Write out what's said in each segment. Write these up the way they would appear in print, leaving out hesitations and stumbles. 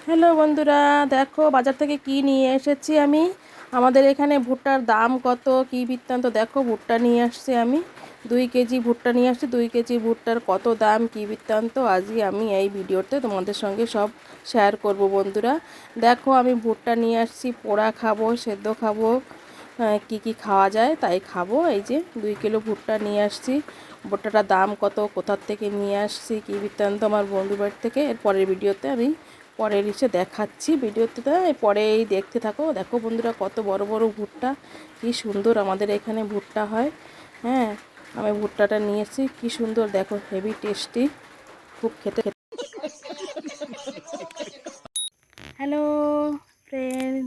Hello বন্ধুরা, দেখো বাজার থেকে কি নিয়ে এসেছি আমি। আমাদের এখানে ভুট্টার দাম কত কি বৃত্তান্ত দেখো। ভুট্টা নিয়ে আসছি আমি 2 কেজি ভুট্টা নিয়ে আসছি। 2 কেজি ভুট্টার কত দাম কি বৃত্তান্ত আজই আমি এই ভিডিওতে তোমাদের সঙ্গে সব শেয়ার করব বন্ধুরা। দেখো আমি ভুট্টা নিয়ে আসছি, পোড়া খাবো, সেদ্ধ খাবো, কি খাওয়া যায় তাই খাবো। এই যে 2 কিলো ভুট্টা নিয়ে আসছি। ভুট্টাটার দাম কত, কোথার থেকে নিয়ে আসছি কি বৃত্তান্ত আমার বন্ধু বাড়ি থেকে এর পরের ভিডিওতে আমি পরের এসে দেখাচ্ছি। ভিডিওতে পরেই দেখতে থাকো। দেখো বন্ধুরা কত বড় বড় ভুট্টা, কি সুন্দর আমাদের এখানে ভুট্টা হয়। হ্যাঁ, আমি ভুট্টাটা নিয়েছি, কি সুন্দর দেখো, হেভি টেস্টি, খুব খেতে। হ্যালো ফ্রেন্ডস,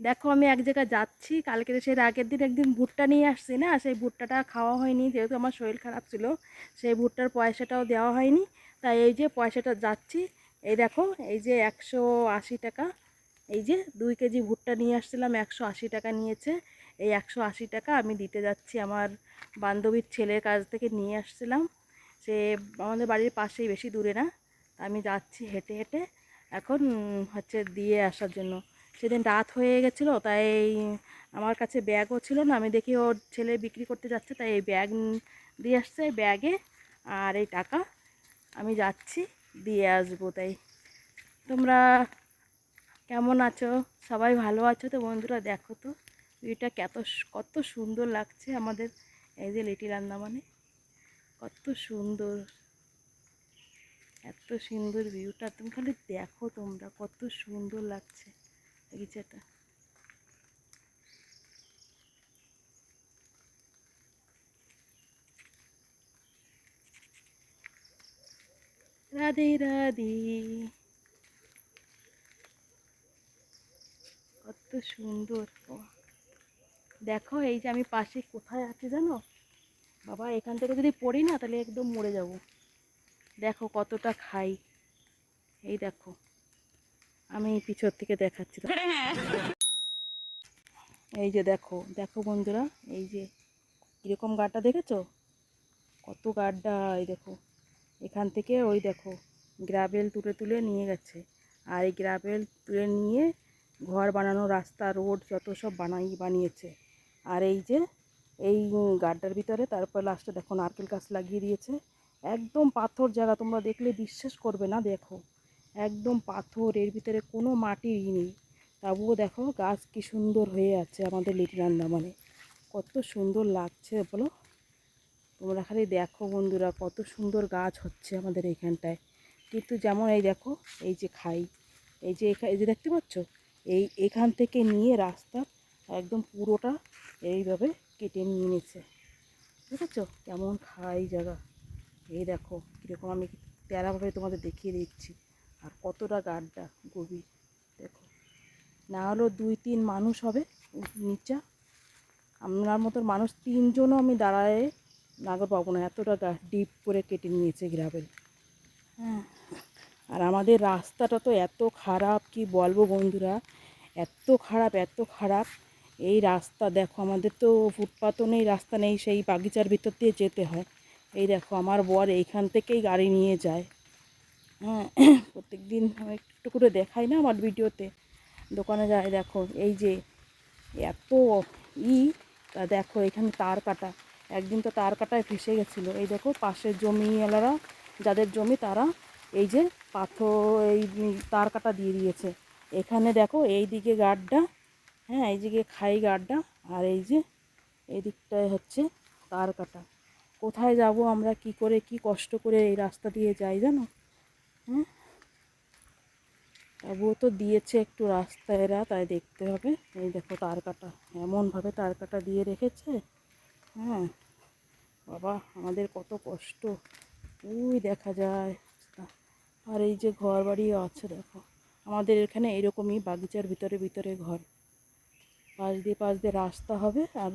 দেখো আমি এক জায়গায় যাচ্ছি। কালকে সেই আগের দিন একদিন ভুট্টা নিয়ে আসছি না, সেই ভুট্টাটা খাওয়া হয়নি যেহেতু আমার শরীর খারাপ ছিল। সেই ভুট্টার পয়সাটাও দেওয়া হয়নি, তাই এই যে পয়সাটা যাচ্ছি। এই দেখো, এই যে 180 টাকা। এই যে 2 কেজি ভুট্টা নিয়ে আসছিলাম, 180 টাকা নিয়েছে। এই 180 টাকা আমি দিতে যাচ্ছি আমার বান্ধবীর ছেলের কাছ থেকে নিয়ে আসছিলাম। সে আমাদের বাড়ির পাশেই, বেশি দূরে না। আমি যাচ্ছি হেঁটে হেঁটে এখন হচ্ছে দিয়ে আসার জন্য। সেদিন রাত হয়ে গেছিলো, তাই আমার কাছে ব্যাগও ছিল না। আমি দেখি ওর ছেলে বিক্রি করতে যাচ্ছে, তাই এই ব্যাগ দিয়ে আসছে, ব্যাগে আর এই টাকা। আমি যাচ্ছি দিয়ে আসবো। তাই তোমরা কেমন আছো? সবাই ভালো আছো তো বন্ধুরা? দেখো তো ভিউটা কত সুন্দর লাগছে আমাদের এই যে লিটিল আন্দামানে। কত সুন্দর, এত সুন্দর ভিউটা, তুমি খালি দেখো, তোমরা কত সুন্দর লাগছে বাগিচাটা। রাধে রাধে, কত সুন্দর। দেখো এই যে আমি পাশে কোথায় আছি জানো বাবা, এখান থেকে যদি পড়ি না তাহলে একদম মরে যাব। দেখো কতটা খাই, এই দেখো আমি পিছর থেকে দেখাচ্ছি। এই যে দেখো দেখো বন্ধুরা, এই যে কীরকম গাড্ডা দেখেছো, কত গাড্ডা। এই দেখো এখান থেকে ওই দেখো গ্রাবেল তুলে তুলে নিয়ে গেছে। আর এই গ্রাবেল তুলে নিয়ে ঘর বানানো, রাস্তা, রোড যত সব বানিয়েছে। আর এই যে এই গাড্ডার ভিতরে তারপর লাস্টে দেখো নারকেল গাছ লাগিয়ে দিয়েছে। একদম পাথর জায়গা, তোমরা দেখলে বিশ্বাস করবে না। দেখো একদম পাথর, এর ভিতরে কোনো মাটির নেই, তবুও দেখো গাছ কি সুন্দর হয়ে আছে আমাদের লিটিল আন্দামানে। কত সুন্দর লাগছে বলো, তোমরা খালি দেখো বন্ধুরা, কত সুন্দর গাছ হচ্ছে আমাদের এইখানটায়। কিন্তু যেমন এই দেখো, এই যে খাই, এই যে দেখতে পাচ্ছ, এখান থেকে নিয়ে রাস্তা একদম পুরোটা এইভাবে কেটে নিয়ে নিয়েছে। বুঝেছো কেমন খাই জায়গা। এই দেখো কীরকম, আমি তেরাভাবে তোমাদের দেখিয়ে দিচ্ছি। আর কতটা গাড্ডা গভীর দেখো, না হলেও 2-3 মানুষ হবে নিচা। আপনার মতন মানুষ 3জনও আমি দাঁড়ায় নাগর পাবো না, এতটা ডিপ করে কেটে নিয়েছে গ্রাবেল। হ্যাঁ, আর আমাদের রাস্তাটা তো এত খারাপ, কি বলবো বন্ধুরা, এত খারাপ এত খারাপ। এই রাস্তা দেখো, আমাদের তো ফুটপাতও নেই, রাস্তা নেই, সেই বাগিচার ভিতর দিয়ে যেতে হয়। এই দেখো আমার বর এইখান থেকেই গাড়ি নিয়ে যায়। হ্যাঁ, প্রত্যেক দিন আমি একটু করে দেখাই না আমার ভিডিওতে, দোকানে যায়। দেখো এই যে এত তা দেখো এখানে তার কাটা, একদিন তো তার কাটায় ফেসে গেছিলো। এই দেখো পাশের জমিওয়ালারা, যাদের জমি, তারা এই যে পাথর, এই তার কাটা দিয়ে দিয়েছে। এখানে দেখো এই দিকে গাড্ডা, হ্যাঁ এই দিকে খাই গাড্ডা, আর এই যে এই দিকটায় হচ্ছে তার কাটা। কোথায় যাব আমরা, কি করে কি কষ্ট করে এই রাস্তা দিয়ে যাই জানো। হ্যাঁ, তবুও তো দিয়েছে একটু রাস্তা এরা, তাই দেখতে হবে। এই দেখো তার কাটা, এমনভাবে তার কাটা দিয়ে রেখেছে। হ্যাঁ বাবা, আমাদের কত কষ্ট, ওই দেখা যায়। আর এই যে ঘর বাড়িও আছে দেখো, আমাদের এখানে এরকমই বাগিচার ভিতরে ভিতরে ঘর, পাশ দিয়ে রাস্তা হবে, আর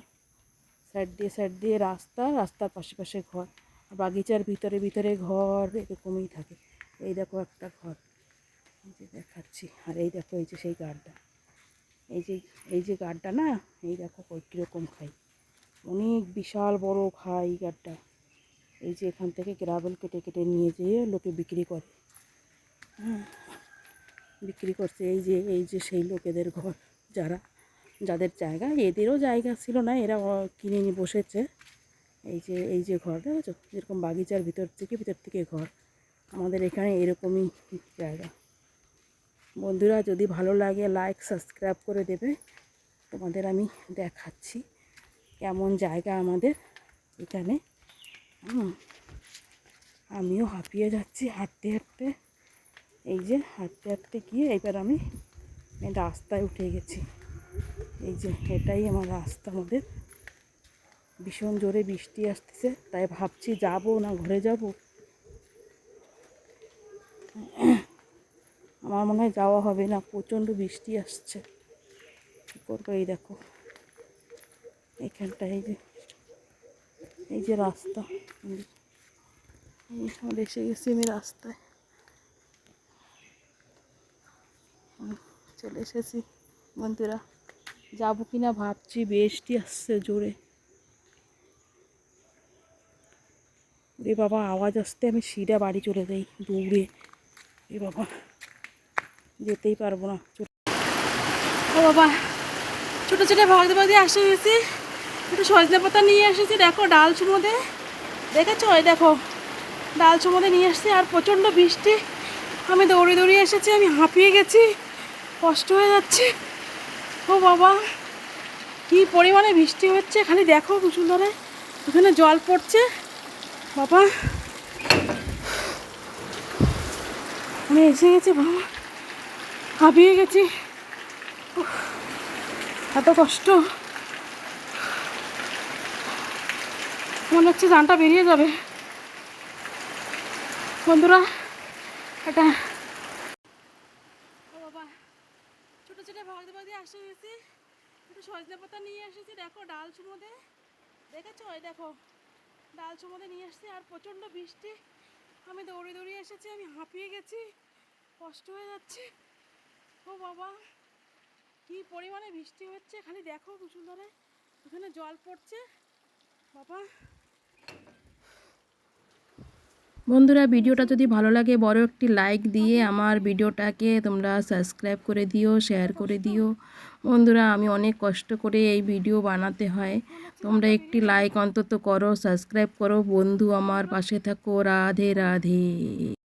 সাইড দিয়ে রাস্তা, রাস্তার পাশে পাশে ঘর, আর বাগিচার ভিতরে ভিতরে ঘর, এরকমই থাকে। এই দেখো একটা ঘর, এই যে দেখাচ্ছি। আর এই দেখো এই যে সেই গাড্ডা, এই যে গাড্ডা না, এই দেখো কীরকম খাই, অনেক বিশাল বড় খাই গাড্ডা। এই যে এখান থেকে গ্রাভেল কেটে কেটে নিয়ে যেয়ে লোকে বিক্রি করে। হ্যাঁ, বিক্রি করছে। এই যে সেই লোকেদের ঘর, যাদের জায়গা, এদেরও জায়গা ছিল না, এরা কিনে নিয়ে বসেছে। এই যে ঘর দেখেছো, যেরকম বাগিচার ভিতর থেকে ঘর। আমাদের এখানে এরকমই জায়গা। বন্ধুরা, যদি ভালো লাগে লাইক সাবস্ক্রাইব করে দেবে। তোমাদের আমি দেখাচ্ছি কেমন জায়গা আমাদের এখানে। আমিও হাঁপিয়ে যাচ্ছি হাঁটতে হাঁটতে। এই যে হাঁটতে হাঁটতে গিয়ে এবার আমি রাস্তায় উঠে গেছি। এই যে এটাই আমার রাস্তা। আমাদের ভীষণ জোরে বৃষ্টি আসতেছে, তাই ভাবছি যাব না ঘরে যাব। আমার মনে হয় যাওয়া হবে না, প্রচণ্ড বৃষ্টি আসছে। কী করবো? এই দেখো এখানটা, এই যে রাস্তা, আমরা এসে গেছি আমি রাস্তায়, চলে এসেছি। বন্ধুরা, যাবো কি না ভাবছি, বৃষ্টি আসছে জোরে। রে বাবা, আওয়াজ আসতে আমি সিধা বাড়ি চলে যাই দৌড়ে। এ বাবা, যেতেই পারবো না। ও বাবা, ছোটো ছোটো ভাগতে ভাগতে আসে গেছি। একটু সজনে পাতা নিয়ে এসেছি, দেখো ডাল চুমোদে, দেখেছো? ওই দেখো ডাল চুমোদে নিয়ে এসেছি, আর প্রচণ্ড বৃষ্টি। আমি দৌড়ে দৌড়িয়ে এসেছি, আমি হাঁপিয়ে গেছি, কষ্ট হয়ে যাচ্ছে। ও বাবা, কি পরিমাণে বৃষ্টি হচ্ছে খালি দেখো, মুসুলধারে ওখানে জল পড়ছে। বাবা, আমি এসে গেছি, বাবা হাঁপিয়ে গেছি, এত কষ্ট, মনে হচ্ছে জানটা বেরিয়ে যাবে। বন্ধুরা, এটা ও বাবা, ছোটো ছোটো ভাগতে ভাগতে আসে গেছি। একটু সজনে পাতা নিয়ে এসেছি, দেখো ডাল চুমোদে, দেখেছো? ওই দেখো ডাল চুমোদে নিয়ে এসেছি, আর প্রচণ্ড বৃষ্টি। আমি দৌড়ে দৌড়িয়ে এসেছি, আমি হাঁপিয়ে গেছি, কষ্ট হয়ে যাচ্ছে। ও বাবা, কি পরিমাণে বৃষ্টি হচ্ছে খালি দেখো, মুসুলধারে ওখানে জল পড়ছে। বাবা, বন্ধুরা, ভিডিওটা যদি ভালো লাগে বড় একটি লাইক দিয়ে আমার ভিডিওটাকে তোমরা সাবস্ক্রাইব করে দিও, শেয়ার করে দিও। বন্ধুরা, আমি অনেক কষ্ট করে এই ভিডিও বানাতে হয়, তোমরা একটি লাইক অন্তত করো, সাবস্ক্রাইব করো। বন্ধু আমার পাশে থাকো। রাধে রাধে।